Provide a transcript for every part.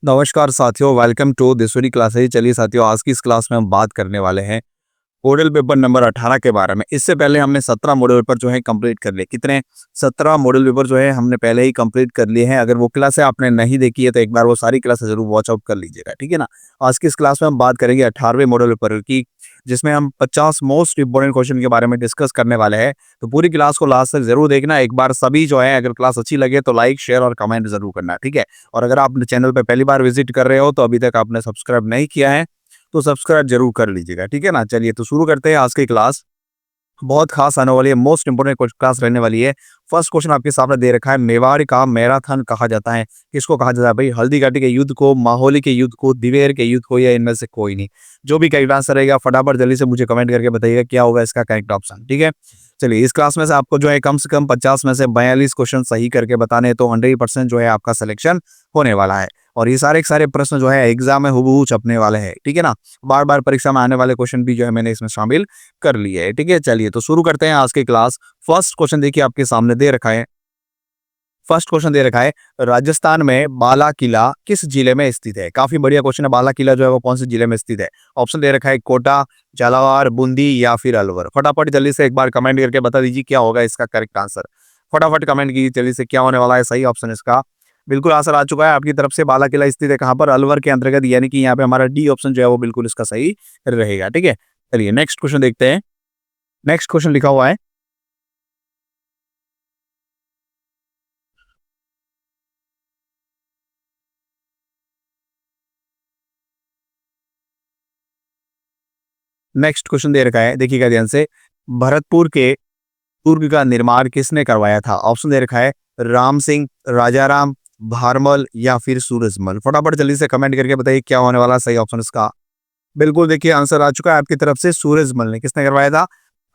नमस्कार साथियों, welcome to दिसुरी classes. चलिए साथियों, आज की इस क्लास में हम बात करने वाले हैं मॉडल पेपर नंबर 18 के बारे में। इससे पहले हमने 17 मॉडल पेपर जो है कंप्लीट कर लिए। कितने? 17 मॉडल पेपर जो है हमने पहले ही कंप्लीट कर लिए हैं। अगर वो क्लासें आपने नहीं देखी है तो एक बार वो सारी क्लासें जरूर वॉच आउट कर लीजिएगा, ठीक है ना। आज की इस क्लास में हम बात करेंगे 18वें मॉडल पेपर की, जिसमें हम 50 मोस्ट इंपोर्टेंट क्वेश्चन के बारे में डिस्कस करने वाले हैं। तो पूरी क्लास को लास्ट तक जरूर देखना। एक बार सभी जो है, अगर क्लास अच्छी लगे तो लाइक, शेयर और कमेंट जरूर करना, ठीक है। और अगर आप चैनल पर पहली बार विजिट कर रहे हो तो अभी तक आपने सब्सक्राइब नहीं किया है तो सब्सक्राइब जरूर कर लीजिएगा, ठीक है ना। चलिए तो शुरू करते हैं आज की क्लास। बहुत खास आने वाली है, मोस्ट इंपोर्टेंट क्लास रहने वाली है। फर्स्ट क्वेश्चन आपके सामने दे रखा है, मेवाड़ का मैराथन कहा जाता है। किसको कहा जाता है भाई? हल्दीघाटी के युद्ध को, माहौली के युद्ध को, दिवेर के युद्ध को, या इनमें से कोई नहीं। जो भी करेक्ट आंसर रहेगा फटाफट जल्दी से मुझे कमेंट करके बताइएगा क्या होगा इसका करेक्ट ऑप्शन, ठीक है। चलिए, इस क्लास में से आपको जो है कम से कम 50 में से 42 क्वेश्चन सही करके बताने हैं, तो 100% जो है आपका सिलेक्शन होने वाला है। और ये सारे के सारे प्रश्न जो है एग्जाम में हुबहू छपने वाले हैं, ठीक है ना। बार बार परीक्षा में आने वाले क्वेश्चन भी जो है मैंने इसमें शामिल कर लिए है, ठीक है। चलिए तो शुरू करते हैं आज की क्लास। फर्स्ट क्वेश्चन देखिए आपके सामने दे रखा है। फर्स्ट क्वेश्चन दे रखा है, राजस्थान में बाला किला किस जिले में स्थित है? काफी बढ़िया क्वेश्चन है। बाला किला जो है वो कौन से जिले में स्थित है? ऑप्शन दे रखा है कोटा, झालावाड़, बूंदी या फिर अलवर। फटाफट जल्दी से एक बार कमेंट करके बता दीजिए क्या होगा इसका करेक्ट आंसर। फटाफट कमेंट कीजिए जल्दी से, क्या होने वाला है सही ऑप्शन इसका। बिल्कुल आंसर आ चुका है आपकी तरफ से। बाला किला स्थित है कहाँ पर? अलवर के अंतर्गत, यानी कि यहाँ पे हमारा डी ऑप्शन जो है वो बिल्कुल इसका सही रहेगा, ठीक है। चलिए नेक्स्ट क्वेश्चन देखते हैं। नेक्स्ट क्वेश्चन लिखा हुआ है, नेक्स्ट क्वेश्चन दे रखा है, देखिएगा ध्यान से। भरतपुर के दुर्ग का निर्माण किसने करवाया था? ऑप्शन दे रखा है राम सिंह, राजाराम, भारमल या फिर सूरजमल। फटाफट जल्दी से कमेंट करके बताइए क्या होने वाला सही ऑप्शन इसका। बिल्कुल देखिए आंसर आ चुका है आपकी तरफ से। सूरजमल ने। किसने करवाया था?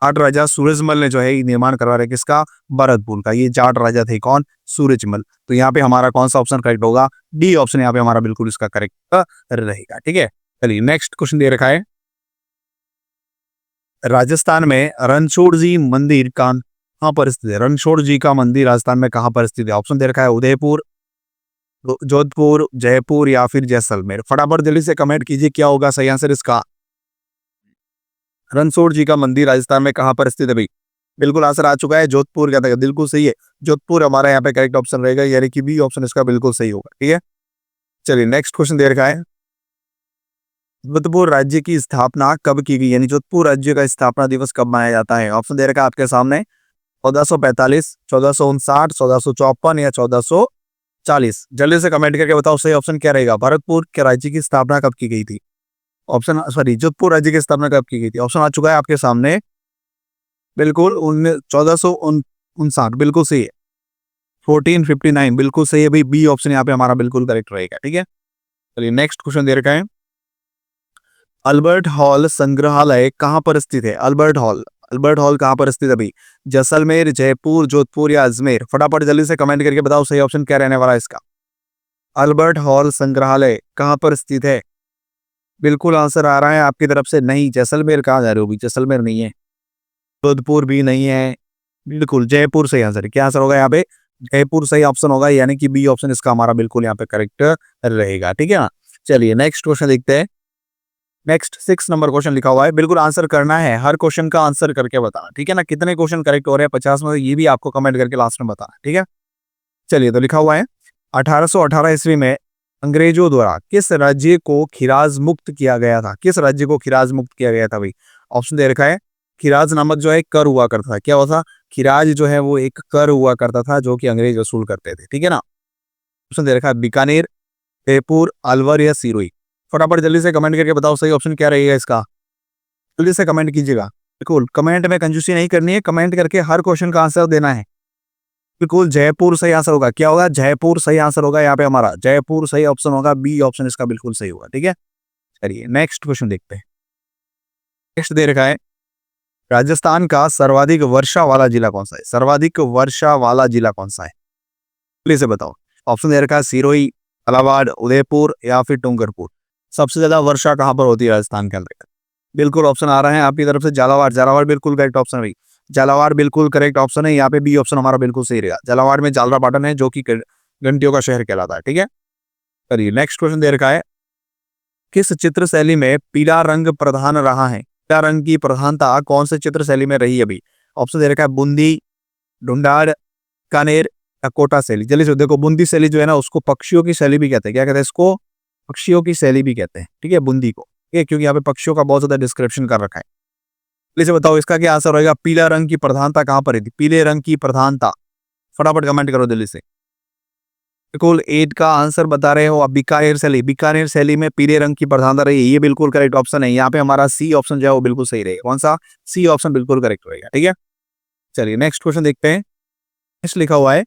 जाट राजा सूरजमल ने जो है ये निर्माण करवा रहा है किसका? भरतपुर का। ये जाट राजा थे कौन? सूरजमल। तो यहाँ पे हमारा कौन सा ऑप्शन करेक्ट होगा? डी ऑप्शन यहाँ पे हमारा बिल्कुल इसका करेक्ट रहेगा, ठीक है। चलिए नेक्स्ट क्वेश्चन दे रखा है, राजस्थान में रणछोड़ जी मंदिर कहाँ पर स्थित है? रणछोड़ जी का मंदिर राजस्थान में कहाँ पर स्थित है? ऑप्शन दे रखा है उदयपुर, जोधपुर, जयपुर या फिर जैसलमेर। फटाफट जल्दी से कमेंट कीजिए क्या होगा सही आंसर इसका। रणछोड़ जी का मंदिर राजस्थान में कहाँ पर स्थित है भाई? बिल्कुल आंसर आ चुका है, जोधपुर का था। बिल्कुल सही है, जोधपुर हमारा यहाँ पे करेक्ट ऑप्शन रहेगा, यानी कि बी ऑप्शन इसका बिल्कुल सही होगा, ठीक है। चलिए नेक्स्ट क्वेश्चन दे रखा है, जोधपुर राज्य की स्थापना कब की गई? यानी जोधपुर राज्य का स्थापना दिवस कब मनाया जाता है? ऑप्शन दे रखा है आपके सामने 1445, 1459, 1454 या 1440। जल्दी से कमेंट करके बताओ सही ऑप्शन क्या रहेगा। भरतपुर के राज्य की स्थापना कब की गई थी? ऑप्शन सॉरी, जोधपुर राज्य की स्थापना कब की गई थी? ऑप्शन आ चुका है आपके सामने। बिल्कुल 1459, बिल्कुल सही है। 1459 बिल्कुल सही है भाई। बी ऑप्शन यहाँ पे हमारा बिल्कुल करेक्ट रहेगा, ठीक है। चलिए नेक्स्ट क्वेश्चन दे रखा है, अल्बर्ट हॉल संग्रहालय कहाँ पर स्थित है? अल्बर्ट हॉल, अल्बर्ट हॉल कहाँ पर स्थित है भाई? जैसलमेर, जयपुर, जोधपुर या अजमेर। फटाफट जल्दी से कमेंट करके बताओ सही ऑप्शन क्या रहने वाला है इसका। अल्बर्ट हॉल संग्रहालय कहाँ पर स्थित है? बिल्कुल आंसर आ रहा है आपकी तरफ से। नहीं, जैसलमेर कहाँ जा रहे हो भाई? जैसलमेर नहीं है, जोधपुर भी नहीं है। बिल्कुल जयपुर सही आंसर है। क्या आंसर होगा यहाँ पे? जयपुर सही ऑप्शन होगा, यानी कि बी ऑप्शन इसका हमारा बिल्कुल यहाँ पे करेक्ट रहेगा, ठीक है ना। चलिए नेक्स्ट क्वेश्चन देखते हैं। नेक्स्ट 6 नंबर क्वेश्चन लिखा हुआ है, बिल्कुल आंसर करना है, हर क्वेश्चन का आंसर करके बताना, ठीक है ना। कितने क्वेश्चन करेक्ट हो रहे हैं 50 में, ये भी आपको कमेंट करके लास्ट में बताना, ठीक है। चलिए तो लिखा हुआ है, 1818 ईस्वी में अंग्रेजों द्वारा किस राज्य को खिराज मुक्त किया गया था? किस राज्य को खिराज मुक्त किया गया था भाई? ऑप्शन दे रखा है, खिराज नामक जो है कर हुआ करता था। क्या हुआ था? खिराज जो है वो एक कर हुआ करता था जो कि अंग्रेज वसूल करते थे, ठीक है ना। ऑप्शन दे रखा है बीकानेर, जयपुर, अलवर या सिरोही। फटाफट जल्दी से कमेंट करके बताओ सही ऑप्शन क्या रहेगा इसका। जल्दी से कमेंट कीजिएगा। बिल्कुल कमेंट में कंजूसी नहीं करनी है, कमेंट करके हर क्वेश्चन का आंसर देना है। बिल्कुल जयपुर सही आंसर होगा। क्या होगा? जयपुर सही आंसर होगा यहाँ पे हमारा। जयपुर सही ऑप्शन होगा, बी ऑप्शन इसका बिल्कुल सही होगा, ठीक है। चलिए नेक्स्ट क्वेश्चन देखते हैं। नेक्स्ट दे रखा है, राजस्थान का सर्वाधिक वर्षा वाला जिला कौन सा है? सर्वाधिक वर्षा वाला जिला कौन सा है? प्लीज से बताओ। ऑप्शन दे रखा है सिरोही, झालावाड़, उदयपुर या फिर डूंगरपुर। सबसे ज्यादा वर्षा कहाँ पर होती है राजस्थान के अंदर? बिल्कुल ऑप्शन आ रहा है आपकी तरफ से झालावाड़। झालावाड़ बिल्कुल करेक्ट ऑप्शन है भाई। झालावाड़ बिल्कुल करेक्ट ऑप्शन है, यहाँ पे बी ऑप्शन हमारा बिल्कुल सही रहेगा। झालावाड़ में झालरा पाटन है जो कि घंटियों का शहर कहलाता है, ठीक है। करिए नेक्स्ट क्वेश्चन दे रखा है, किस चित्र शैली में पीला रंग प्रधान रहा है? पीला रंग की प्रधानता कौन से चित्र शैली में रही अभी? ऑप्शन दे रखा है बूंदी, ढूंढाड़, कानेर या कोटा शैली। जल्दी से देखो, बूंदी शैली जो है ना उसको पक्षियों की शैली भी कहते हैं। क्या कहते हैं इसको? पक्षियों की शैली भी कहते हैं। ठीक है, बूंदी को, ठीक है, क्योंकि यहाँ पे पक्षियों का बहुत ज्यादा डिस्क्रिप्शन कर रखा है। जल्दी से बताओ इसका क्या आंसर होगा? पीला रंग की प्रधानता कहाँ पर थी? पीले रंग की प्रधानता, फटाफट कमेंट करो जल्दी से। बिल्कुल 8 का आंसर बता रहे हो आप, बीकानेर शैली। बीकानेर शैली में पीले रंग की प्रधानता रही है, ये बिल्कुल करेक्ट ऑप्शन है। यहाँ पे हमारा सी ऑप्शन जो है वो बिल्कुल सही रहेगा। कौन सा? सी ऑप्शन बिल्कुल करेक्ट रहेगा। ठीक है, चलिए नेक्स्ट क्वेश्चन देखते हैं। नेक्स्ट लिखा हुआ है,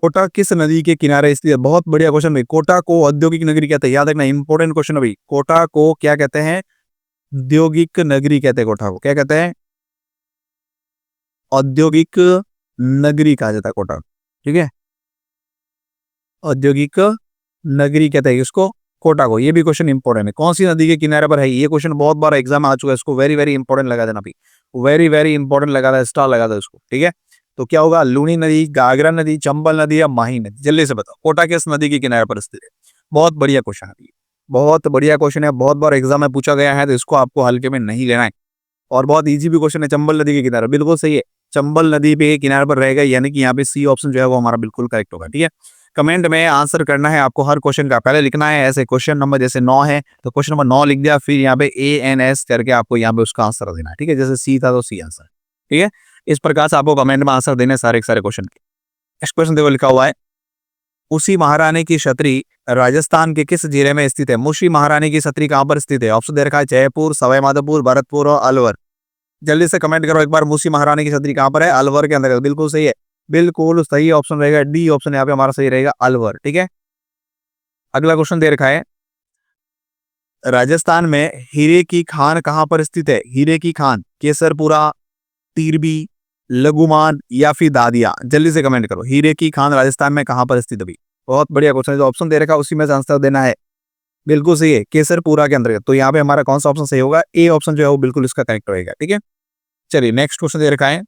कोटा किस नदी के किनारे स्थित है? बहुत बढ़िया क्वेश्चन भाई। कोटा को औद्योगिक नगरी कहते हैं, याद रखना, इंपॉर्टेंट क्वेश्चन है भाई। कोटा को क्या कहते हैं? औद्योगिक नगरी कहते हैं। कोटा को क्या कहते हैं? औद्योगिक नगरी कहा जाता है कोटा को। ठीक है, औद्योगिक नगरी कहते हैं इसको, कोटा को। ये भी क्वेश्चन इंपॉर्टेंट है। कौन सी नदी के किनारे पर है? ये क्वेश्चन बहुत बार एग्जाम आ चुका है, इसको वेरी वेरी इंपॉर्टेंट लगा देना भाई। वेरी वेरी इंपॉर्टेंट लगा था, स्टार लगा था इसको। ठीक है, तो क्या होगा? लूनी नदी, गागरा नदी, चंबल नदी या माही नदी? जल्दी से बताओ, कोटा किस नदी के किनारे पर स्थित है? बहुत बढ़िया क्वेश्चन है, बहुत बढ़िया क्वेश्चन है, बहुत बार एग्जाम में पूछा गया है, तो इसको आपको हल्के में नहीं लेना है। और बहुत इजी भी क्वेश्चन है। चंबल नदी के किनारे, बिल्कुल सही है, चंबल नदी पे किनारे पर रहेगा, यानी कि यहाँ पे सी ऑप्शन जो है वो हमारा बिल्कुल करेक्ट होगा। ठीक है, कमेंट में आंसर करना है आपको हर क्वेश्चन का, पहले लिखना है ऐसे क्वेश्चन नंबर जैसे 9 है तो क्वेश्चन नंबर 9 लिख दिया, फिर यहाँ पे ANS करके आपको यहाँ पे उसका आंसर देना है। ठीक है, जैसे सी था तो सी आंसर। ठीक है, इस प्रकार से आपको कमेंट में आंसर देने सारे सारे क्वेश्चन के। नेक्स्ट क्वेश्चन देखो, लिखा हुआ है, मुसी महारानी की छतरी राजस्थान के किस जिले में स्थित है? मुसी महारानी की छतरी कहाँ पर स्थित है? ऑप्शन दे रखा है जयपुर, सवाईमाधोपुर, भरतपुर और अलवर। जल्दी से कमेंट करो एक बार, मुसी महारानी की छतरी कहाँ पर है? अलवर के अंदर। बिल्कुल सही है, बिल्कुल सही ऑप्शन रहेगा डी ऑप्शन, यहाँ पे हमारा सही रहेगा अलवर। ठीक है, अगला क्वेश्चन दे रखा है, राजस्थान में हीरे की खान कहाँ पर स्थित है? हीरे की खान केसरपुरा, तीरबी, लघुमान या फिर दादिया? जल्दी से कमेंट करो, हीरे की खान राजस्थान में कहाँ पर स्थित है? बहुत बढ़िया क्वेश्चन है, जो ऑप्शन दे रखा है उसी में से आंसर देना है। बिल्कुल सही है, केसरपुरा के अंतर्गत। तो यहाँ पे हमारा कौन सा ऑप्शन सही होगा? ए ऑप्शन जो है वो बिल्कुल इसका करेक्ट रहेगा। ठीक है, चलिए नेक्स्ट क्वेश्चन दे रखा है,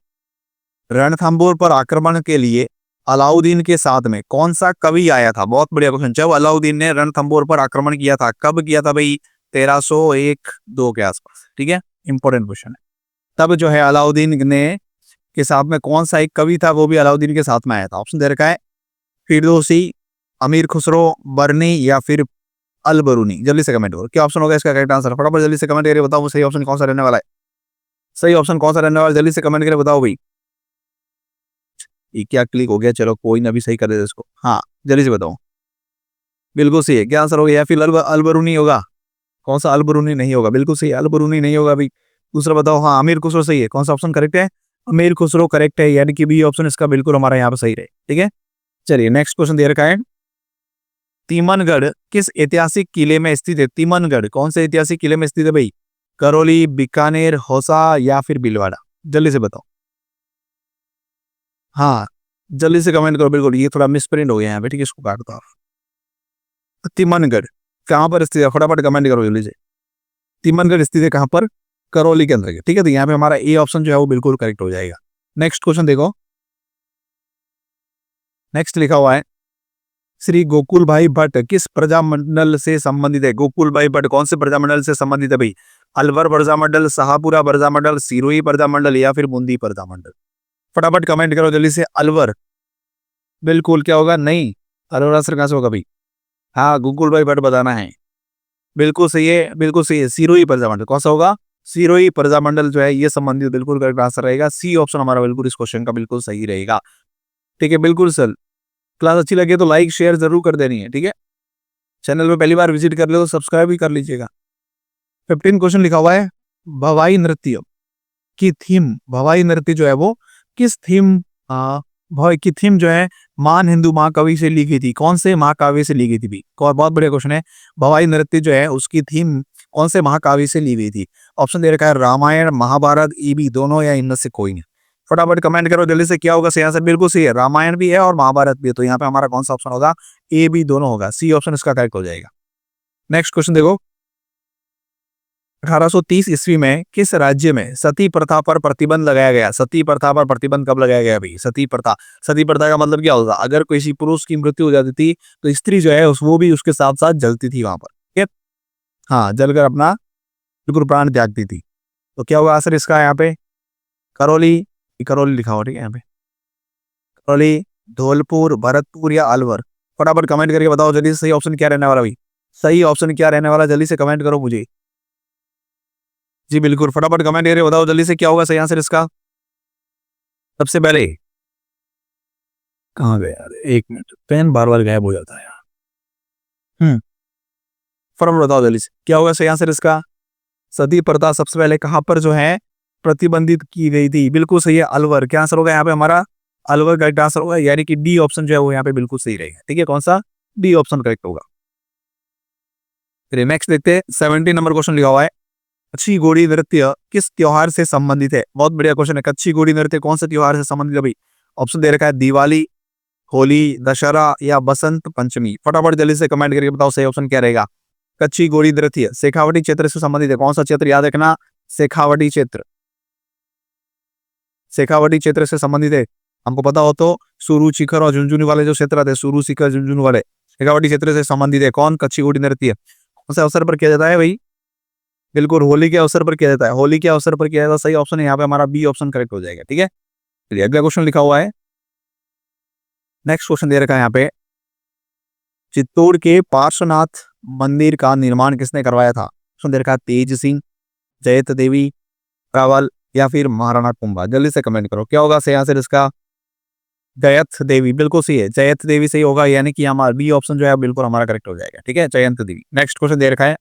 रणथंभौर पर आक्रमण के लिए अलाउद्दीन के साथ में कौन सा कवि आया था? बहुत बढ़िया क्वेश्चन। जब अलाउद्दीन ने रणथंभौर पर आक्रमण किया था, कब किया था भाई? 1301-2 के आसपास। ठीक है, इंपॉर्टेंट क्वेश्चन है। तब जो है अलाउद्दीन ने के साथ में कौन सा एक कवि था, वो भी अलाउद्दीन के साथ में आया था? ऑप्शन दे रखा है फिरदौसी, अमीर खुसरो, बर्नी या फिर अल बरूनी। जल्दी से कमेंट करो, क्या ऑप्शन होगा इसका करेक्ट आंसर? फटाफट जल्दी से कमेंट करके बताओ, सही ऑप्शन कौन सा रहने वाला है? सही ऑप्शन कौन सा रहने वाला है? जल्दी से कमेंट करके बताओ भाई। ये क्या क्लिक हो गया? चलो कोई ना, भी सही कर देते इसको। हाँ, जल्दी से बताओ, बिल्कुल सही है। क्या आंसर होगा? या फिर अल बरूनी होगा? कौन सा? अल बरूनी नहीं होगा, बिल्कुल सही है, अल बरूनी नहीं होगा भाई। दूसरा बताओ, हाँ अमीर खुसरो सही है। कौन सा ऑप्शन करेक्ट है? अमीर खुसरो करेक्ट है, यानी कि बी ऑप्शन इसका बिल्कुल हमारा यहाँ पे सही रहे। ठीक है, चलिए नेक्स्ट क्वेश्चन दे रखा है, तिमनगढ़ किस ऐतिहासिक किले में स्थित है? तिमनगढ़ कौन से ऐतिहासिक किले में स्थित है भाई? करौली, बीकानेर, हौसा या फिर भीलवाड़ा? जल्दी से बताओ। हाँ, जल्दी से कमेंट करो। बिल्कुल, ये थोड़ा मिसप्रिंट हो गया यहाँ पे। ठीक है, इसको काट दो आप। तिमनगढ़ कहाँ पर स्थित है? फटाफट कमेंट करो जल्दी से। तिमनगढ़ स्थित है कहाँ पर? करौली के अंदर। ठीक है, तो यहाँ पे हमारा ए ऑप्शन जो है वो बिल्कुल करेक्ट हो जाएगा। नेक्स्ट क्वेश्चन देखो, नेक्स्ट लिखा हुआ है, श्री गोकुल भाई भट्ट किस प्रजामंडल से संबंधित है? गोकुल भाई भट्ट कौन से प्रजामंडल से संबंधित है भाई? अलवर प्रजामंडल, शाहपुरा प्रजामंडल, सिरोही प्रजामंडल या फिर बूंदी प्रजामंडल? फटाफट कमेंट करो जल्दी से। अलवर, बिल्कुल क्या होगा? नहीं, अलवर आंसर कहां से होगा भाई? हाँ, गोकुल भाई भट्ट बताना है। बिल्कुल सही है, बिल्कुल सही है, सिरोही प्रजामंडल। कौन सा होगा? सिरोही प्रजामंडल जो है ये संबंधित बिल्कुल करेक्ट आंसर रहेगा। सी ऑप्शन हमारा बिल्कुल इस क्वेश्चन का बिल्कुल सही रहेगा। ठीक है, बिल्कुल सर। क्लास अच्छी लगे तो लाइक शेयर जरूर कर देनी है। ठीक है, चैनल पे पहली बार विजिट कर ले तो सब्सक्राइब भी कर लीजिएगा। 15 क्वेश्चन लिखा हुआ है, भवाई नृत्य की थीम, भवाई नृत्य जो है वो किस थीम भवाई की थीम जो है मान हिंदू महाकाव्य से ली गई थी? कौन से महाकाव्य से ली गई थी भी? बहुत बढ़िया क्वेश्चन है। भवाई नृत्य जो है उसकी थीम कौन से महाकाव्य से ली गई थी? ऑप्शन दे रखा है रामायण, महाभारत, ईबी दोनों या इनमें से कोई नहीं। फटाफट कमेंट करो जल्दी से, क्या होगा सही आंसर? बिल्कुल सही है, रामायण भी है और महाभारत भी है। तो यहाँ पे हमारा कौन सा ऑप्शन होगा? ए बी दोनों होगा, सी ऑप्शन इसका करेक्ट हो जाएगा। नेक्स्ट क्वेश्चन देखो, 1830 ईस्वी में किस राज्य में सती प्रथा पर प्रतिबंध लगाया गया? सती प्रथा पर प्रतिबंध कब लगाया गया भाई? सती प्रथा का मतलब क्या होता? अगर किसी पुरुष की मृत्यु हो जाती थी तो स्त्री जो है वो भी उसके साथ साथ जलती थी वहां पर, ठीक है? हाँ, जलकर अपना बिल्कुल प्राण त्यागती थी। तो क्या होगा आंसर इसका यहाँ पे? करौली, करौली लिखा हुआ, ठीक है यहाँ पे। करौली, धौलपुर, भरतपुर या अलवर? फटाफट कमेंट करके बताओ जल्दी से सही ऑप्शन क्या रहने वाला भाई? सही ऑप्शन क्या रहने वाला, जल्दी से कमेंट करो मुझे। जी बिल्कुल, फटाफट कमेंट करके बताओ जल्दी से क्या होगा सही आंसर इसका। सबसे पहले कहाँ गया यार, एक मिनट, पेन बार बार गायब हो जाता है यार। फटाफट बताओ जल्दी से क्या होगा सही आंसर इसका। सती प्रथा सबसे पहले कहाँ पर जो है प्रतिबंधित की गई थी? बिल्कुल सही है, अलवर। क्या आंसर होगा यहाँ पे हमारा? अलवर करेक्ट आंसर होगा, यानी कि डी ऑप्शन जो है वो यहाँ पे बिल्कुल सही रहेगा, ठीक है? कौन सा? डी ऑप्शन करेक्ट होगा। फिर नेक्स्ट देखते हैं, 70 नंबर क्वेश्चन लिखा हुआ है, कच्छी घोड़ी नृत्य किस त्योहार से संबंधित है? बहुत बढ़िया क्वेश्चन है। कच्छी घोड़ी नृत्य कौन से त्योहार से संबंधित है भाई? ऑप्शन दे रखा है, दिवाली, होली, दशहरा या बसंत पंचमी। फटाफट जल्दी से कमेंट करके बताओ सही ऑप्शन क्या रहेगा। कच्छी घोड़ी नृत्य शेखावटी क्षेत्र से संबंधित है। कौन सा क्षेत्र याद रखना? शेखावटी क्षेत्र। शेखावटी क्षेत्र से संबंधित है। हमको पता हो तो सुरु, शिखर और झुंझुनू वाले जो क्षेत्र आते हैं, सुरु, शिखर, झुंझुनू वाले शेखावटी क्षेत्र से संबंधित है। कौन? कच्छी घोड़ी नृत्य कौन से अवसर पर किया जाता है भाई? बिल्कुल होली के अवसर पर किया जाता है। होली के अवसर पर किया जाता है, सही ऑप्शन है यहाँ पे हमारा बी ऑप्शन करेक्ट हो जाएगा, ठीक है? चलिए अगला क्वेश्चन लिखा हुआ है, नेक्स्ट क्वेश्चन दे रखा है यहाँ पे, चित्तौड़ के पार्श्वनाथ मंदिर का निर्माण किसने करवाया था? ऑप्शन दे रखा है, तेज सिंह, जयत देवी, रावल या फिर महाराणा कुंभा। जल्दी से कमेंट करो क्या होगा सही आंसर इसका। जयत देवी बिल्कुल सही है, जयत देवी सही होगा, यानी कि हमारा बी ऑप्शन जो है बिल्कुल हमारा करेक्ट हो जाएगा, ठीक है? जयंत देवी। नेक्स्ट क्वेश्चन दे रखा है,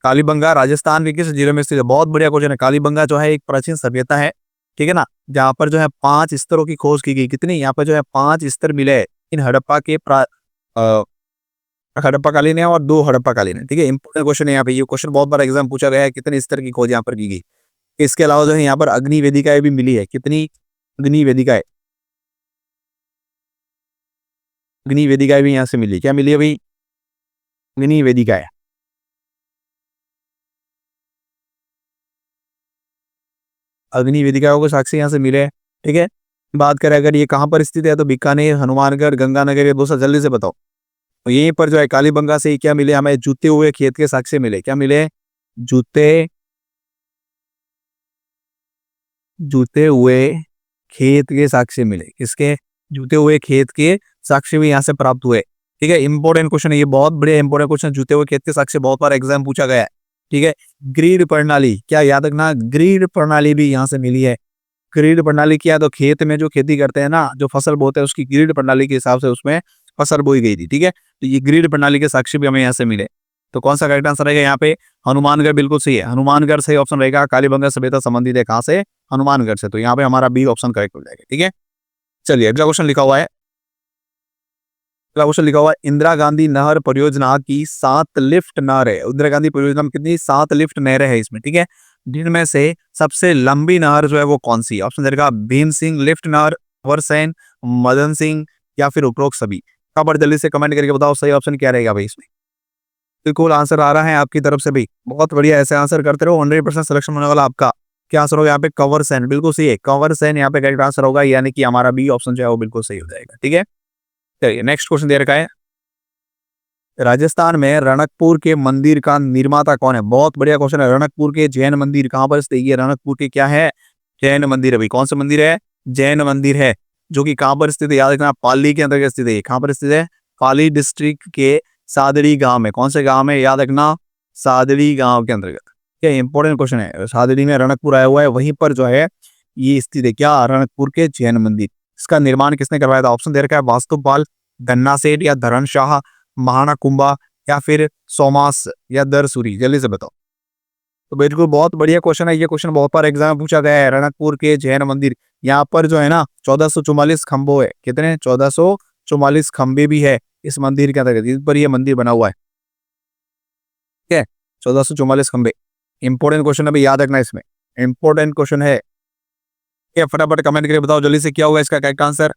कालीबंगा राजस्थान के किस जिले में स्थित है? बहुत बढ़िया क्वेश्चन है। कालीबंगा जो है एक प्राचीन सभ्यता है, ठीक है ना, जहाँ पर जो है 5 स्तरों की खोज की गई। कितनी? यहाँ पर जो है 5 स्तर मिले हैं इन अ, हड़प्पा कालीन है और 2 हड़प्पा कालीन है, ठीक है? इंपोर्टेंट क्वेश्चन है यहाँ पे, ये क्वेश्चन बहुत बार एग्जाम पूछा गया है, कितने स्तर की खोज यहाँ पर की गई। इसके अलावा जो है यहाँ पर अग्नि वेदिकाएं भी मिली है। कितनी अग्नि वेदिकाएं? अग्नि वेदिकाएं भी यहाँ से मिली। क्या मिली है भाई? अग्नि वेदिकाएं। अग्नि वेदिकाओं को साक्षी यहाँ से मिले, ठीक है? बात करें अगर ये कहाँ पर स्थित है तो बीकानेर, हनुमानगढ़, गंगानगर, ये दोस्तों जल्दी से बताओ। तो यहीं पर जो है कालीबंगा से क्या मिले हमें? जूते हुए खेत के साक्ष्य मिले। क्या मिले? जूते जूते हुए खेत के साक्ष्य मिले। किसके? जूते हुए खेत के साक्ष्य भी यहाँ से प्राप्त हुए, ठीक है? इंपॉर्टेंट क्वेश्चन है ये, बहुत बड़े इंपॉर्टेंट क्वेश्चन। जूते हुए खेत के साक्ष्य बहुत बार एग्जाम पूछा गया है, ठीक है? ग्रीड प्रणाली, क्या याद रखना, ग्रीड प्रणाली भी यहाँ से मिली है। ग्रिड प्रणाली क्या है? तो खेत में जो खेती करते हैं ना, जो फसल बोते हैं, उसकी ग्रिड प्रणाली के हिसाब से उसमें फसल बोई गई थी, ठीक है? तो ये ग्रिड प्रणाली के साक्ष्य भी हमें यहाँ से मिले। तो कौन सा करेक्ट आंसर रहेगा यहाँ पे? हनुमानगढ़ बिल्कुल सही है, हनुमानगढ़ सही ऑप्शन रहेगा। कालीबंगा सभ्यता संबंधित है कहाँ से? हनुमानगढ़ से। तो यहाँ पे हमारा बी ऑप्शन करेक्ट हो जाएगा, ठीक है? चलिए अगला क्वेश्चन लिखा हुआ है, अगला क्वेश्चन लिखा हुआ है, इंदिरा गांधी नहर परियोजना की 7 लिफ्ट नहर है। इंदिरा गांधी परियोजना में कितनी? 7 लिफ्ट नहरें हैं इसमें, ठीक है? जिनमें से सबसे लंबी नहर जो है वो कौन सी? ऑप्शन देगा, भीम सिंह लिफ्ट नहर, अमरसैन, मदन सिंह या फिर उपरोक्त सभी। खबर जल्दी से कमेंट करके बताओ सही ऑप्शन क्या रहेगा भाई इसमें। बिल्कुल आंसर आ रहा है आपकी तरफ से भाई, बहुत बढ़िया, ऐसे आंसर करते रहो, 100% सिलेक्शन होने वाला आपका। क्या आंसर होगा यहाँ पे? कंवर सेन, बिल्कुल सही है, कंवर सेन यहाँ पे करेक्ट आंसर होगा, यानी कि हमारा बी ऑप्शन जो है वो बिल्कुल सही हो जाएगा, ठीक है? चलिए नेक्स्ट क्वेश्चन दे रखा है, राजस्थान में रणकपुर के मंदिर का निर्माता कौन है? बहुत बढ़िया क्वेश्चन है। रणकपुर के जैन मंदिर कहाँ पर स्थित है? ये रणकपुर के क्या है? जैन मंदिर है भाई। कौन सा मंदिर है? जैन मंदिर है, जो कि कहाँ पर स्थित है? याद रखना, पाली के अंतर्गत स्थित है। कहाँ पर स्थित है? पाली डिस्ट्रिक्ट के सादड़ी गांव में। कौन से गांव में? याद रखना, सादड़ी गांव के अंतर्गत। क्या इंपॉर्टेंट क्वेश्चन है, सादड़ी में रणकपुर आया हुआ है, वहीं पर जो है ये स्थित है। क्या? रणकपुर के जैन मंदिर। इसका निर्माण किसने करवाया था? ऑप्शन दे रखा है, वास्तुपाल, धन्ना सेठ या धरणशाह, महाराणा कुंभा या फिर सोमास या दरसूरी। जल्दी से बताओ। तो बिल्कुल बहुत बढ़िया क्वेश्चन है, ये क्वेश्चन बहुत बार एग्जाम में पूछा गया है। रणकपुर के जैन मंदिर, यहाँ पर जो है ना 1444 खंभों है। कितने? 1444 खंभे भी है इस मंदिर के अंतर्गत, इस पर ये मंदिर बना हुआ है, ठीक है? 1444 खंभे। इंपॉर्टेंट क्वेश्चन है भाई, याद रखना, इसमें इंपॉर्टेंट क्वेश्चन है। फटाफट कमेंट करके बताओ जल्दी से क्या होगा इसका करेक्ट आंसर।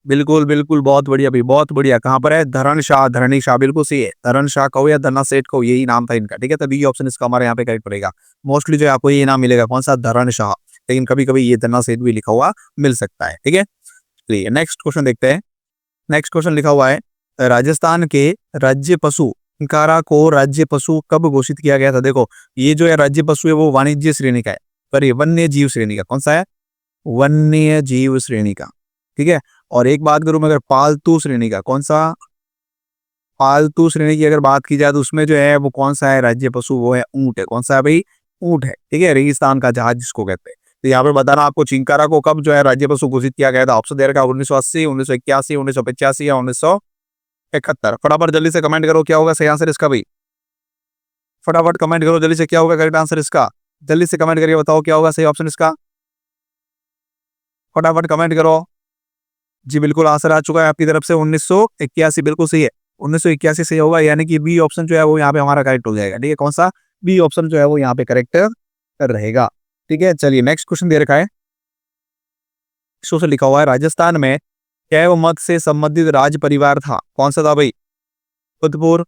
बिल्कुल बिल्कुल, बहुत बढ़िया भाई, बहुत बढ़िया। कहाँ पर है? धरण शाह, धरणी शाह, बिल्कुल सही है। धरण शाह कहो या धरना सेठ कहो, यही नाम था इनका, ठीक है। तो बी ऑप्शन इसका हमारे यहाँ पे करेक्ट पड़ेगा। मोस्टली जो है आपको ये नाम मिलेगा, कौन सा? धरण शाह। लेकिन कभी कभी ये धरना सेठ भी लिखा हुआ मिल सकता है, ठीक है। चलिए नेक्स्ट क्वेश्चन देखते हैं। नेक्स्ट क्वेश्चन लिखा हुआ है, राजस्थान के राज्य पशु कारा को राज्य पशु कब घोषित किया गया था? देखो, ये जो है राज्य पशु है वो वाणिज्य श्रेणी का है, पर ये वन्य जीव श्रेणी का। कौन सा है? वन्य जीव श्रेणी का, ठीक है। और एक बात करूं मैं अगर पालतू श्रेणी का, कौन सा? पालतू श्रेणी की अगर बात की जाए तो उसमें जो है वो कौन सा है राज्य पशु? वो है ऊंट है। कौन सा है भाई? ऊंट है, ठीक है। रेगिस्तान का जहाज जिसको कहते हैं। तो यहाँ पे बताना आपको चिंकारा को कब जो है राज्य पशु घोषित किया गया था। ऑप्शन दे रखा 1980, 1981, 1985 या 1971। फटाफट जल्दी से कमेंट करो क्या होगा सही आंसर इसका भाई। फटाफट कमेंट करो जल्दी से, क्या होगा करेक्ट आंसर इसका? जल्दी से कमेंट करके बताओ क्या होगा सही ऑप्शन इसका। फटाफट कमेंट करो। जी बिल्कुल, आंसर आ चुका है आपकी तरफ से 1981, बिल्कुल सही है। 1981 सही होगा, यानी कि बी ऑप्शन जो है वो यहाँ पे हमारा करेक्ट हो जाएगा, ठीक है। कौन सा? बी ऑप्शन जो है वो यहाँ पे करेक्ट रहेगा, ठीक है। चलिए नेक्स्ट क्वेश्चन दे रखा है, शो से लिखा हुआ है, राजस्थान में कैव मत से संबंधित राज परिवार था। कौन सा था भाई? जोधपुर,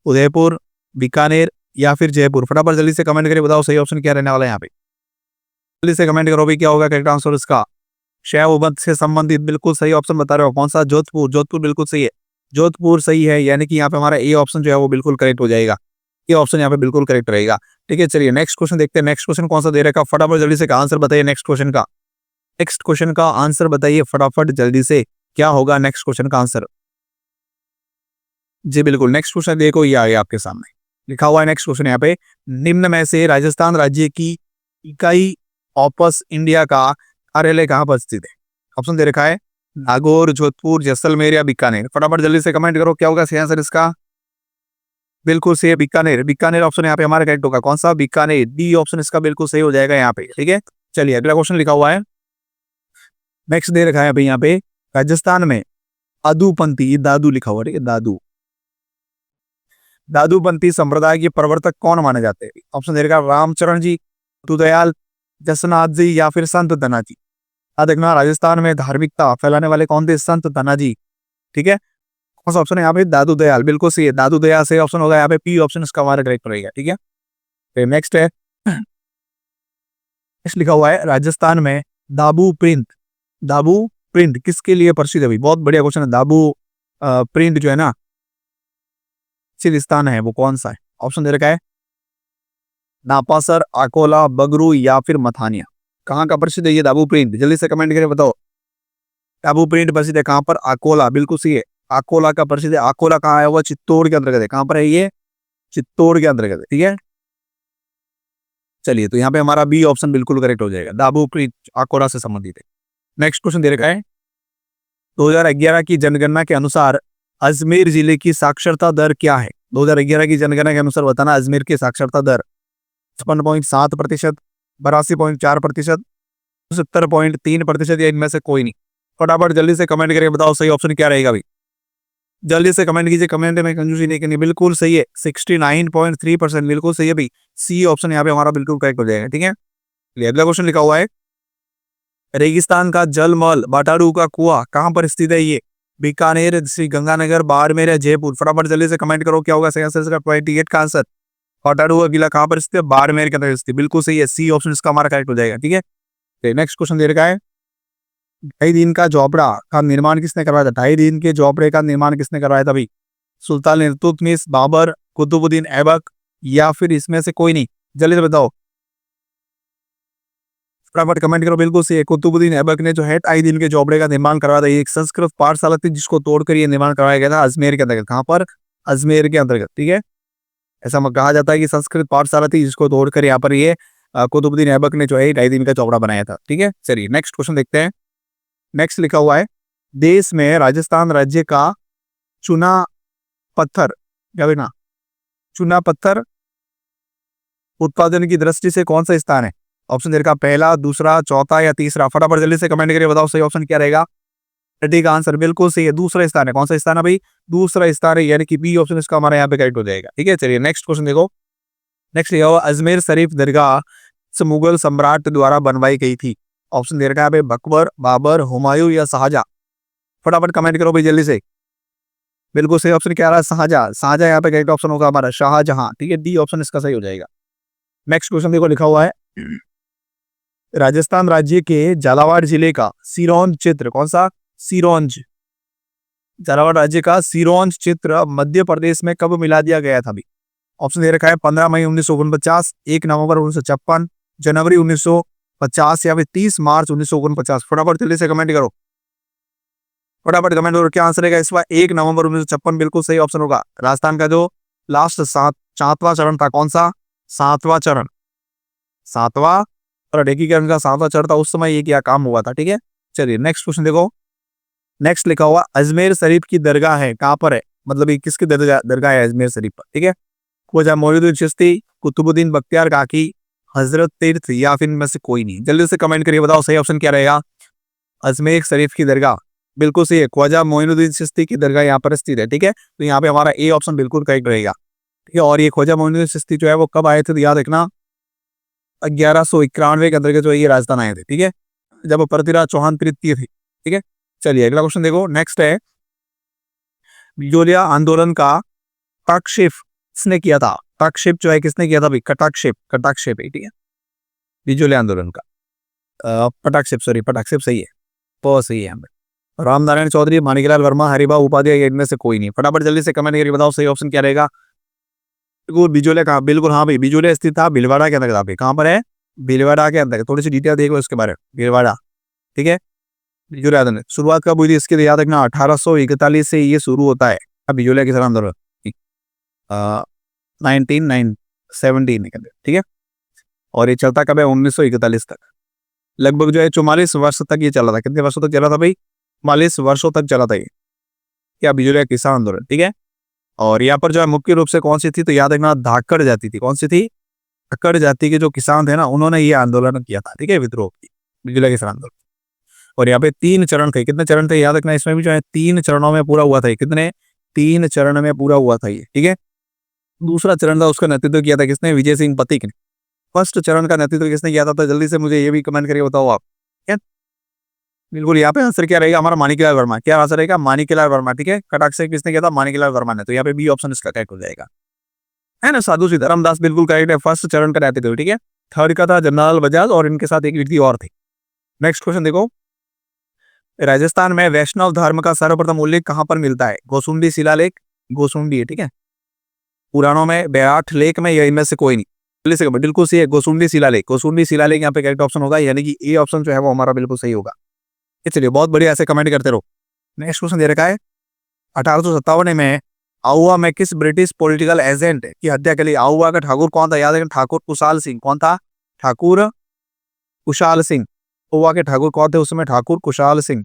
उदयपुर, बीकानेर या फिर जयपुर। फटाफट जल्दी से कमेंट करके बताओ सही ऑप्शन क्या रहने वाला है यहाँ पे। जल्दी से कमेंट करो भाई क्या होगा करेक्ट आंसर इसका। शैव मत से संबंधित, बिल्कुल सही ऑप्शन बता रहे हो। कौन सा? जोधपुर। जोधपुर बिल्कुल सही है, जोधपुर सही है, यानी कि यहाँ पे हमारा ए ऑप्शन जो है वो बिल्कुल करेक्ट हो जाएगा। ये ऑप्शन यहाँ पे बिल्कुल करेक्ट रहेगा, ठीक है। चलिए नेक्स्ट क्वेश्चन देखते हैं। नेक्स्ट क्वेश्चन कौन सा दे रखा? फटाफट जल्दी से आंसर बताइए नेक्स्ट क्वेश्चन का। नेक्स्ट क्वेश्चन का आंसर बताइए फटाफट जल्दी से, क्या होगा नेक्स्ट क्वेश्चन का आंसर? जी बिल्कुल, नेक्स्ट क्वेश्चन देखो, ये आ गया आपके सामने, लिखा हुआ है नेक्स्ट क्वेश्चन यहाँ पे, निम्न में से राजस्थान राज्य की इकाई ऑपस इंडिया का कार्यालय कहाँ पर स्थित है? ऑप्शन दे रखा है नागौर, जोधपुर, जैसलमेर या बीकानेर। फटाफट जल्दी से कमेंट करो क्या होगा सही आंसर इसका। बिल्कुल सही है, बीकानेर। बीकानेर ऑप्शन यहाँ पे हमारा करेक्ट होगा। कौन सा? बीकानेर। डी ऑप्शन इसका बिल्कुल सही हो जाएगा यहाँ पे, ठीक है। चलिए अगला क्वेश्चन लिखा हुआ है, नेक्स्ट दे रखा है अभी यहाँ पे, राजस्थान में अदूपंथी, ये दादू लिखा हुआ है, ठीक है, दादू। दादूपंथी संप्रदाय के प्रवर्तक कौन माने जाते हैं? ऑप्शन दे रखा है रामचरण जी, दयाल, जसनाथ जी या फिर संत धना जी। देखना, राजस्थान में धार्मिकता फैलाने वाले कौन थे? संत धना जी, ठीक है। कौन सा ऑप्शन है यहाँ पे? दादू दयाल, बिल्कुल सही है, दादू दयाल सही ऑप्शन होगा यहाँ पे। पी ऑप्शन इसका हमारा करेक्ट रहेगा, ठीक है। फिर नेक्स्ट है, नेक्स्ट लिखा हुआ है, राजस्थान में दाबू प्रिंट, दाबू प्रिंट किसके लिए प्रसिद्ध है भाई? बहुत बढ़िया क्वेश्चन है। दाबू प्रिंट जो है ना, सिद्ध स्थान है वो कौन सा है? ऑप्शन दे रखा है नापासर, अकोला, बगरू या फिर मथानिया। कहाँ का प्रसिद्ध है ये दाबू प्रिंट? जल्दी से कमेंट करके बताओ। दाबू प्रिंट प्रसिद्ध है कहाँ पर? अकोला, बिल्कुल सही है, अकोला का प्रसिद्ध है। अकोला कहाँ है? वो चित्तौड़ के अंतर्गत है। कहाँ पर है ये? चित्तौड़ के अंतर्गत है, ठीक है। चलिए तो यहाँ पे हमारा बी ऑप्शन बिल्कुल करेक्ट हो जाएगा, दाबू प्रिंट अकोला से संबंधित है। नेक्स्ट क्वेश्चन दे रखा है, 2011 की जनगणना के अनुसार अजमेर जिले की साक्षरता दर क्या है? 2011 की जनगणना के अनुसार बताना अजमेर की साक्षरता दर 56.7%, 82.4%, 70.3% या इनमें से कोई नहीं। फटाफट जल्दी से कमेंट करके बताओ सही ऑप्शन क्या रहेगा भाई। जल्दी से कमेंट कीजिए, कमेंट में कंजूसी नहीं करनी, बिल्कुल सही है 69.3%, बिल्कुल सही है भाई। सी ऑप्शन यहाँ पे हमारा बिल्कुल करेक्ट हो जाएगा, ठीक है। अगला क्वेश्चन लिखा हुआ है, रेगिस्तान का जलमहल बाटारू का कुआं कहां पर स्थित है? ये बीकानेर, श्री गंगानगर, बाड़मेर या जयपुर। फटाफट जल्दी से कमेंट करो क्या होगा सही आंसर इसका। 28 का आंसर, बाटारू का किला कहां पर स्थित है? बाड़मेर के अंदर स्थित, बिल्कुल सही है, सी ऑप्शन इसका हमारा करेक्ट हो जाएगा, ठीक है। नेक्स्ट क्वेश्चन दे रखा है, ढाई दिन का झोपड़ा का निर्माण किसने करवाया था? ढाई दिन के झोपड़े का निर्माण किसने करवाया था भाई? सुल्तान इल्तुतमिश, बाबर, कुतुबुद्दीन ऐबक या फिर इसमें से कोई नहीं। जल्दी से बताओ, फटाफट कमेंट करो। बिल्कुल सही है, कुतुबुद्दीन ऐबक ने जो है ढाई दिन के झोपड़े का निर्माण करवाया था। ये एक संस्कृत पाठशाला थी जिसको तोड़कर ये निर्माण करवाया गया था अजमेर के अंतर्गत। कहाँ पर? अजमेर के अंतर्गत, ठीक है। ऐसा कहा जाता है कि संस्कृत पाठशाला थी जिसको तोड़कर यहाँ पर ये कुतुबुद्दीन ऐबक ने जो है ढाई दिन का झोपड़ा बनाया था, ठीक है। चलिए नेक्स्ट क्वेश्चन देखते हैं। नेक्स्ट लिखा हुआ है, देश में राजस्थान राज्य का चुना पत्थर, क्या ना, चुना पत्थर उत्पादन की दृष्टि से कौन सा स्थान है? ऑप्शन दे रखा पहला, दूसरा, चौथा या तीसरा। फटाफट जल्दी से कमेंट करके बताओ सही ऑप्शन क्या रहेगा। ठीक आंसर बिल्कुल सही है, दूसरा स्थान है। कौन सा स्थान है भाई? दूसरा स्थान है, यानी कि बी ऑप्शन इसका हमारे यहाँ पे करेक्ट हो जाएगा, ठीक है। चलिए नेक्स्ट क्वेश्चन देखो। नेक्स्ट ये अजमेर शरीफ दरगाह मुगल सम्राट द्वारा बनवाई गई थी। ऑप्शन दे रखा है बकबर, बाबर, हुमायूं या शाहजहां। फटाफट कमेंट करो भाई जल्दी से। बिल्कुल सही ऑप्शन क्या रहा है, शाहजहां। शाहजहां यहाँ पे करेक्ट ऑप्शन होगा हमारा, शाहजहां। ठीक है, डी ऑप्शन इसका सही हो जाएगा। नेक्स्ट क्वेश्चन देखो लिखा हुआ है, राजस्थान राज्य के झालावाड़ जिले का सिरोंज चित्र कौन सा, सिरोंज, झालावाड़ राज्य का सिरोंज चित्र मध्य प्रदेश में कब मिला दिया गया था? भी ऑप्शन दे रखा है 15 मई 1949, 1 नवंबर 1956, जनवरी 1950 या फिर 30 मार्च 1949। फटाफट जल्दी से कमेंट करो, फटाफट कमेंट करो क्या आंसर है इसका। 1 नवंबर 1956 बिल्कुल सही ऑप्शन होगा। राजस्थान का जो लास्ट सातवां चरण था, कौन सा, सातवां चरण, सातवां और एकीकरण का सातवां चरण था, उस समय ये क्या काम हुआ था। ठीक है, चलिए नेक्स्ट क्वेश्चन देखो। नेक्स्ट लिखा हुआ अजमेर शरीफ की दरगाह है कहाँ पर है, मतलब ये किसकी दरगाह है अजमेर शरीफ पर। ठीक है, ख्वाजा मोइनुद्दीन चिश्ती, कुतुबुद्दीन बख्तियार काकी, हजरत तीर्थ या फिर इनमें से कोई नहीं। जल्दी से कमेंट करिए, बताओ सही ऑप्शन क्या रहेगा। अजमेर शरीफ की दरगाह बिल्कुल सही है, ख्वाजा मोइनुद्दीन चिश्ती की दरगाह यहाँ पर स्थित है। ठीक है, तो यहाँ पे हमारा ए ऑप्शन बिल्कुल करेक्ट रहेगा। ठीक है, और ये ख्वाजा मोइनुद्दीन चिश्ती जो है वो कब आए थे, तो याद रखना 1191 के अंदर जो है ये राजस्थान आए थे। ठीक है, जब पृथ्वीराज चौहान तृतीय थे। ठीक है, चलिए अगला क्वेश्चन देखो। नेक्स्ट है, बिजोलिया आंदोलन का कटाक्षेप किसने किया था? कटाक्षेप जो है किसने किया था भाई, कटाक्षेप, कटाक्षेप है। ठीक है, बिजोलिया आंदोलन का पटाक्षेप, सॉरी पटाक्षेप सही है, बहुत सही है यहाँ पे। रामनारायण चौधरी, माणिकलाल वर्मा, हरिभाऊ उपाध्याय, इनमें से कोई नहीं। फटाफट जल्दी से कमेंट करके बताओ सही ऑप्शन क्या रहेगा। बिल्कुल बिजोलिया कहाँ, बिल्कुल हाँ भाई, बिजोलिया स्थित था भीलवाड़ा के अंदर। कहाँ पर है, भीलवाड़ा के अंदर। थोड़ी सी डिटेल देखो इसके बारे में, भीलवाड़ा। ठीक है, बिजोलिया आंदोलन शुरुआत कब हुई थी इसके लिए याद रखना, 1841 से ये शुरू होता है बिजोलिया किसान आंदोलन, 1917 के अंदर। ठीक है, और ये चलता कब है, 1941 तक, लगभग जो है 44 वर्ष तक ये चला था। कितने वर्षों तक चला था भाई, 44 वर्षों तक चला था ये क्या, बिजोलिया किसान आंदोलन। ठीक है, और यहाँ पर जो है मुख्य रूप से कौन सी थी, तो याद रखना धाकड़ जाति थी। कौन सी थी, धाकड़ जाति के जो किसान थे ना, उन्होंने ये आंदोलन किया था। ठीक है, विद्रोह की, बिजोलिया किसान आंदोलन। और यहाँ पे 3 चरण थे, कितने चरण थे याद रखना, इसमें भी जो है 3 चरणों में पूरा हुआ था। कितने, 3 चरण में पूरा हुआ था ये। ठीक है, दूसरा चरण था उसका नेतृत्व किया था किसने, विजय सिंह पथिक ने। फर्स्ट चरण का नेतृत्व किसने किया था, तो जल्दी से मुझे ये भी कमेंट करके बताओ आप। क्या, बिल्कुल यहाँ पे आंसर क्या रहेगा हमारा, माणिकलाल वर्मा। क्या आंसर रहेगा, माणिकलाल वर्मा। ठीक है, कटाक्षेप किसने किया था, माणिकलाल वर्मा ने। तो यहाँ पे बी ऑप्शन इसका करेक्ट हो जाएगा, है ना। साधु श्री धर्मदास बिल्कुल करेक्ट है, फर्स्ट चरण का नेतृत्व। ठीक है, थर्ड का था जमनालाल बजाज और इनके साथ एक व्यक्ति और थे। नेक्स्ट क्वेश्चन देखो, राजस्थान में वैष्णव धर्म का सर्वप्रथम उल्लेख कहां पर मिलता है, गोसुंडी शिलालेख, गोसुंडी है। ठीक है, पुराणों में, बैराठ लेख में, या इनमें से कोई नहीं। बिल्कुल सही है, गोसुंडी शिलालेख। गोसुंडी शिलालेख यहाँ पे करेक्ट ऑप्शन होगा, यानी कि ए ऑप्शन जो है वो हमारा बिल्कुल सही होगा। चलिए बहुत बढ़िया, ऐसे कमेंट करते रहो। नेक्स्ट क्वेश्चन दे रखा है, 1857 में आहुआ में किस ब्रिटिश पॉलिटिकल एजेंट की हत्या के लिए, आहुआ का ठाकुर कौन था, याद रखें, ठाकुर कुशाल सिंह। कौन था, ठाकुर कुशाल सिंह। आहुआ के ठाकुर कौन थे उसमें, ठाकुर कुशाल सिंह।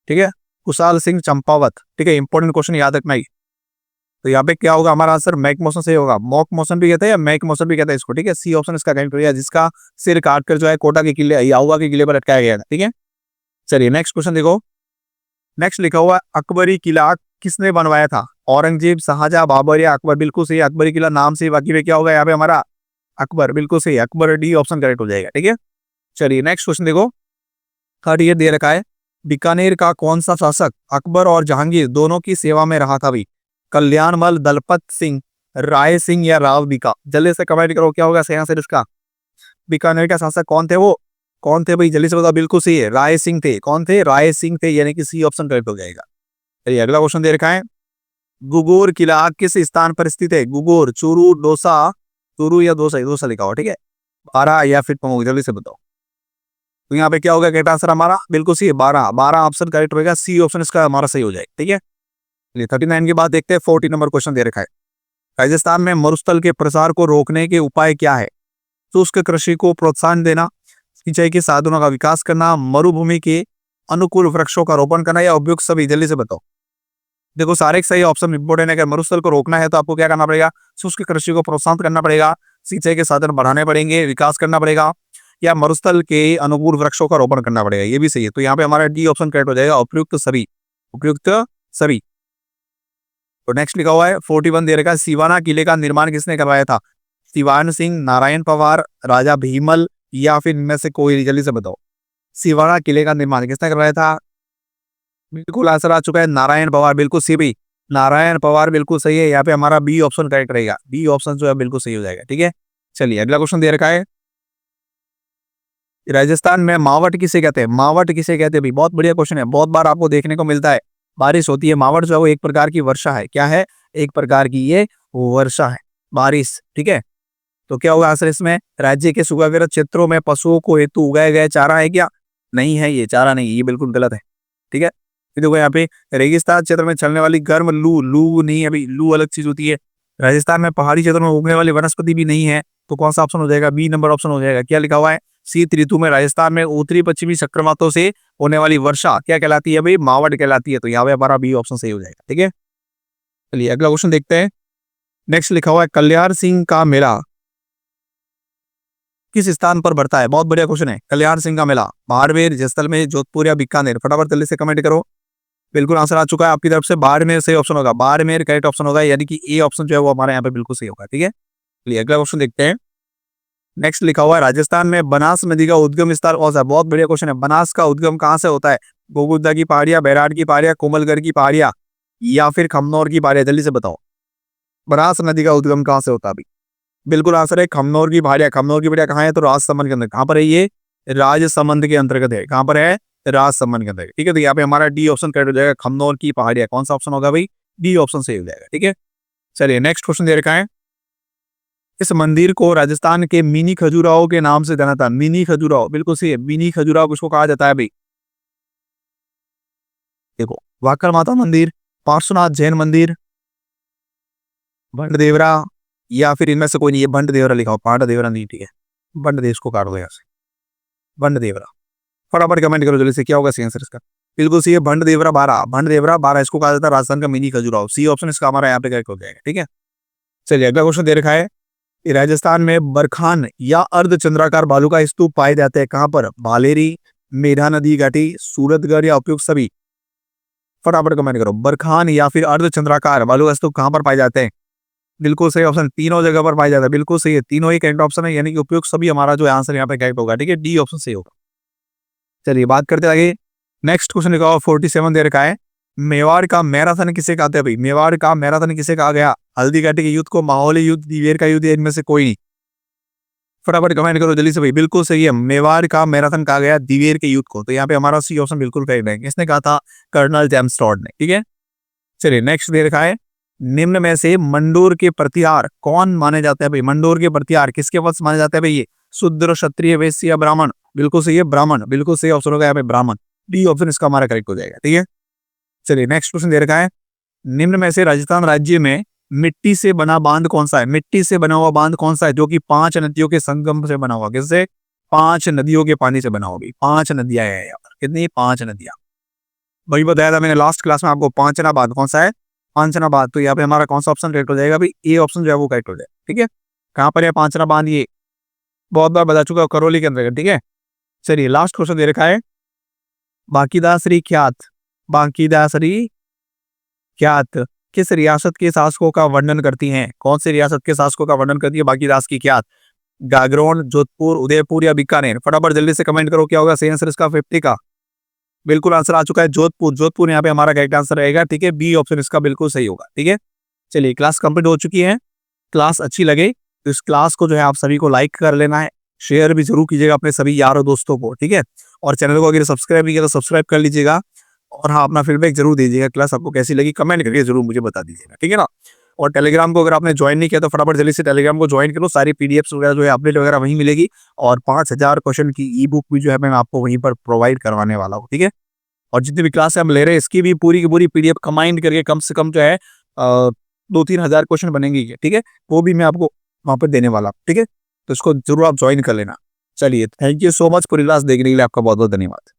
ठीक है, कुशाल सिंह चंपावत। ठीक है, इंपॉर्टेंट क्वेश्चन याद रखना ही। तो यहाँ पे क्या होगा हमारा आंसर, मैक मोशन से होगा। मॉक मोशन भी कहते हैं या मैक मोशन भी कहते हैं इसको। ठीक है, सी ऑप्शन इसका करेक्ट होगा, जिसका सिर काटकर जो है कोटा के किले, आहुआ के किले पर लटकाया गया था। ठीक है, चलिए नेक्स्ट क्वेश्चन देखो। नेक्स्ट लिखा हुआ अकबरी किला किसने बनवाया था, औरंगजेब, शाहजहां, बाबर या अकबर। बिल्कुल सही, अकबरी किला नाम से बाकी में क्या होगा यहाँ पे हमारा, अकबर। बिल्कुल सही, अकबर, डी ऑप्शन करेक्ट हो जाएगा। ठीक है, चलिए नेक्स्ट क्वेश्चन देखो। थर्ड ये दे रखा है, बीकानेर का कौन सा शासक अकबर और जहांगीर दोनों की सेवा में रहा था भाई, कल्याणमल, दलपत सिंह, राय सिंह या राव बीका। जल्दी से कमेंट करो क्या होगा सही आंसर इसका। बीकानेर का शासक कौन थे, वो कौन थे भाई, जल्दी से बताओ। बिल्कुल सही है, राय सिंह थे। कौन थे, राय सिंह थे, यानी कि सी ऑप्शन करेक्ट हो जाएगा। चलिए अगला क्वेश्चन दे रखा है, गुगोर किला किस स्थान पर स्थित है, गुगोर, चूरू, डोसा, चूरू या दोसा, दोसा लिखा हुआ। ठीक है, बारह या फिर पमोग, जल्दी से बताओ। तो यहाँ पे क्या होगा करेक्ट आंसर हमारा, बिल्कुल सही है, 12। 12 ऑप्शन करेक्ट होगा, सी ऑप्शन इसका हमारा सही हो जाएगा। ठीक है, 39 के बाद देखते हैं 40 नंबर क्वेश्चन दे रखा है, राजस्थान में मरुस्थल के प्रसार को रोकने के उपाय क्या है, शुष्क कृषि को प्रोत्साहन देना, सिंचाई के साधनों का विकास करना, मरुभूमि के अनुकूल वृक्षों का रोपण करना, या उपयुक्त सभी। जल्दी से बताओ। देखो सारे सही ऑप्शन इंपोर्टेंट है। अगर मरुस्थल को रोकना है तो आपको क्या करना पड़ेगा, शुष्क कृषि को प्रोत्साहन करना पड़ेगा, सिंचाई के साधन बढ़ाने पड़ेंगे, विकास करना पड़ेगा, या मरुस्थल के अनुकूल वृक्षों का रोपण करना पड़ेगा। ये भी सही है, तो यहाँ पे हमारा डी ऑप्शन करेक्ट हो जाएगा, उपयुक्त सभी, उपयुक्त सभी। तो नेक्स्ट लिखा हुआ है 41 दे रखा है, सिवाना किले का निर्माण किसने करवाया था, सिवान सिंह, नारायण पवार, राजा भीमल या फिर इनमें से कोई। जल्दी से बताओ, सिवाना किले का निर्माण किसने करवाया था, बिल्कुल आंसर आ चुका है नारायण पवार, बिल्कुल सी भाई, नारायण पवार बिल्कुल सही है। यहाँ पे हमारा बी ऑप्शन करेक्ट रहेगा, बी ऑप्शन जो है बिल्कुल सही हो जाएगा। ठीक है, चलिए अगला क्वेश्चन दे रखा है, राजस्थान में मावट किसे कहते हैं? मावट किसे कहते हैं भाई? बहुत बढ़िया क्वेश्चन है, बहुत बार आपको देखने को मिलता है, बारिश होती है, मावट जो है वो एक प्रकार की वर्षा है। क्या है? एक प्रकार की ये वर्षा है, बारिश। ठीक है, तो क्या होगा आंसर इसमें? राज्य के सूखाग्रस्त क्षेत्रों में पशुओं को हेतु उगाए गए चारा है क्या? नहीं है, ये चारा नहीं है, ये बिल्कुल गलत है। ठीक है, फिर देखो यहाँ पे रेगिस्तान क्षेत्र में चलने वाली गर्म लू, लू नहीं है अभी, लू अलग चीज होती है। राजस्थान में पहाड़ी क्षेत्र में उगने वाली वनस्पति भी नहीं है, तो कौन सा ऑप्शन हो जाएगा? बी नंबर ऑप्शन हो जाएगा। क्या लिखा हुआ है? शीत ऋतु में राजस्थान में उत्तरी पश्चिमी चक्रवातों से होने वाली वर्षा क्या कहलाती है भाई? मावट कहलाती है। तो यहाँ पे हमारा बी ऑप्शन सही हो जाएगा। ठीक है, चलिए अगला क्वेश्चन देखते हैं। नेक्स्ट लिखा हुआ है, कल्याण सिंह का मेला किस स्थान पर बढ़ता है? बहुत बढ़िया क्वेश्चन है। कल्याण सिंह का मेला बाड़मेर, जैसलमेर, जोधपुर या बीकानेर? फटाफट जल्दी से कमेंट करो। बिल्कुल आंसर आ चुका है आपकी तरफ से, बाड़मेर सही ऑप्शन होगा, बाड़मेर करेक्ट ऑप्शन होगा, यानी कि ए ऑप्शन जो है वो हमारे यहाँ पे बिल्कुल सही होगा। ठीक है, चलिए अगला क्वेश्चन देखते हैं। नेक्स्ट लिखा हुआ है, राजस्थान में बनास नदी का उद्गम स्थान कौन सा है? बहुत बढ़िया क्वेश्चन है। बनास का उद्गम कहाँ से होता है? गोगुद्दा की पहाड़ियां, बैराट की पहाड़ियां, कोमलगढ़ की पहाड़ियां या फिर खमनौर की पहाड़ियां? जल्दी से बताओ, बनास नदी का उद्गम कहाँ से होता है अभी? बिल्कुल आंसर है खमनौर की पहाड़ियां। खमनौर की पहाड़ियां कहाँ है? तो राजसमंद के अंदर। कहाँ पर है ये? राजसमंद के अंतर्गत है। कहाँ पर है? राजसमंद के अंदर। ठीक है, तो यहाँ पे हमारा डी ऑप्शन करेक्ट हो जाएगा, खमनौर की पहाड़ियां। कौन सा ऑप्शन होगा भाई? डी ऑप्शन सही हो जाएगा। ठीक है, चलिए नेक्स्ट क्वेश्चन दे रखा है, इस मंदिर को राजस्थान के मिनी खजुराहो के नाम से जाना था। मिनी खजुराहो बिल्कुल सही है, मिनी खजुराहो किसको कहा जाता है भाई? देखो, वाकर माता मंदिर, पार्श्वनाथ जैन मंदिर, भंडदेवरा या फिर इनमें से कोई नहीं है। भंडदेवरा लिखा हो, पांडदेवरा नहीं। ठीक है, भंडदेश को काट दो यहाँ से, भंडदेवरा। फटाफट कमेंट करो जल्दी से, क्या होगा सही आंसर इसका? बिल्कुल सही है, भंडदेवरा 12, भंडदेवरा 12 इसको कहा जाता है राजस्थान का मिनी खजुराहो। सी ऑप्शन इसका हमारा यहाँ पे करेक्ट हो जाएगा। ठीक है, चलिए अगला क्वेश्चन दे रखा है, कि राजस्थान में बरखान या अर्धचंद्राकार बालू का स्तूप पाए जाते हैं कहां पर? भालेरी, मेधा नदी घाटी, सूरतगढ़ या उपयुक्त सभी? फटाफट कमेंट करो, बरखान या फिर अर्धचंद्राकार बालू का स्तूप कहां पर पाए जाते हैं? बिल्कुल सही ऑप्शन, तीनों जगह पर पाया जाता है। बिल्कुल सही है, तीनों ही करेक्ट ऑप्शन है, यानी कि उपयुक्त सभी हमारा जो आंसर यहाँ पे करेक्ट होगा। ठीक है, डी ऑप्शन सही होगा। चलिए बात करते आगे। नेक्स्ट क्वेश्चन लिखा हुआ 47 दे रखा है, मेवाड़ का मैराथन किसे कहते हैं भाई? मेवाड़ का मैराथन किसे कहा गया? हल्दी घाटी के युद्ध को, माहौली युद्ध, दिवेर का युद्ध, इनमें से कोई नहीं? फटाफट कमेंट करो जल्दी से भाई। बिल्कुल सही है, मेवाड़ का मैराथन कहा गया दिवेर के युद्ध को। तो यहाँ पे हमारा सी ऑप्शन बिल्कुल करेक्ट है। किसने कहा था? कर्नल जेम्स टॉड ने। ठीक है, चलिए नेक्स्ट दे रखा है, निम्न में से मंडोर के प्रतिहार कौन माने जाते हैं भाई? मंडोर के प्रतिहार किसके वश माने जाते हैं भाई? ये शूद्र, क्षत्रिय, वैश्य या ब्राह्मण? बिल्कुल सही है, ब्राह्मण। बिल्कुल सही ऑप्शन होगा यहाँ पे ब्राह्मण, डी ऑप्शन इसका हमारा करेक्ट हो जाएगा। ठीक है, चलिए नेक्स्ट क्वेश्चन दे रखा है, निम्न में से राजस्थान राज्य में मिट्टी से बना बांध कौन सा है? मिट्टी से बना हुआ बांध कौन सा है जो कि 5 नदियों के संगम से बना हुआ? किससे? 5 नदियों के पानी से बना हुआ। 5 नदियां हैं यहाँ पर, कितनी? 5 नदियां। वही बताया था मैंने लास्ट क्लास में आपको, पांचना बांध कौन सा है? पांचना बांध। तो यहाँ पे हमारा कौन सा ऑप्शन करेक्ट हो जाएगा भाई? ए ऑप्शन जो है वो करेक्ट हो जाएगा। ठीक है, कहाँ पर है पांचना बांध? ये बहुत बार बता चुका, करौली के अंदर। ठीक है, चलिए लास्ट क्वेश्चन दे रखा है, बांकीदासरी ख्यात, बांकीदासरी ख्यात किस रियासत के शासकों का वर्णन करती हैं? कौन सी रियासत के शासकों का वर्णन करती है बांकीदास की ख्यात? गागरोन, जोधपुर, उदयपुर या बीकानेर? फटाफट जल्दी से कमेंट करो, क्या होगा सही आंसर इसका 50 का? बिल्कुल आंसर आ चुका है, जोधपुर। जोधपुर यहाँ पे हमारा करेक्ट आंसर रहेगा। ठीक है, बी ऑप्शन इसका बिल्कुल सही होगा। ठीक है, चलिए क्लास कंप्लीट हो चुकी है। क्लास अच्छी लगे तो इस क्लास को जो है आप सभी को लाइक कर लेना है, शेयर भी जरूर कीजिएगा अपने सभी यारों दोस्तों को। ठीक है, और चैनल को अगर सब्सक्राइब नहीं किया तो सब्सक्राइब कर लीजिएगा, और हाँ अपना फीडबैक जरूर दीजिएगा, क्लास आपको कैसी लगी कमेंट करके जरूर मुझे बता दीजिएगा। ठीक है ना, और टेलीग्राम को अगर आपने ज्वाइन नहीं किया तो फटाफट जल्दी से टेलीग्राम को ज्वाइन करो, सारी पीडीएफ्स वगैरह जो है अपडेट वगैरह वहीं मिलेगी, और 5000 क्वेश्चन की ई बुक भी जो है मैं आपको वहीं पर प्रोवाइड करवाने वाला हूँ। ठीक है, और जितनी भी क्लास हम ले रहे हैं इसकी भी पूरी की पूरी पीडीएफ कंबाइंड करके कम से कम जो है 2-3 हजार क्वेश्चन बनेंगे। ठीक है, वो भी मैं आपको वहां पर देने वाला हूँ। ठीक है, तो इसको जरूर आप ज्वाइन कर लेना। चलिए, थैंक यू सो मच पूरी क्लास देखने के लिए, आपका बहुत बहुत धन्यवाद।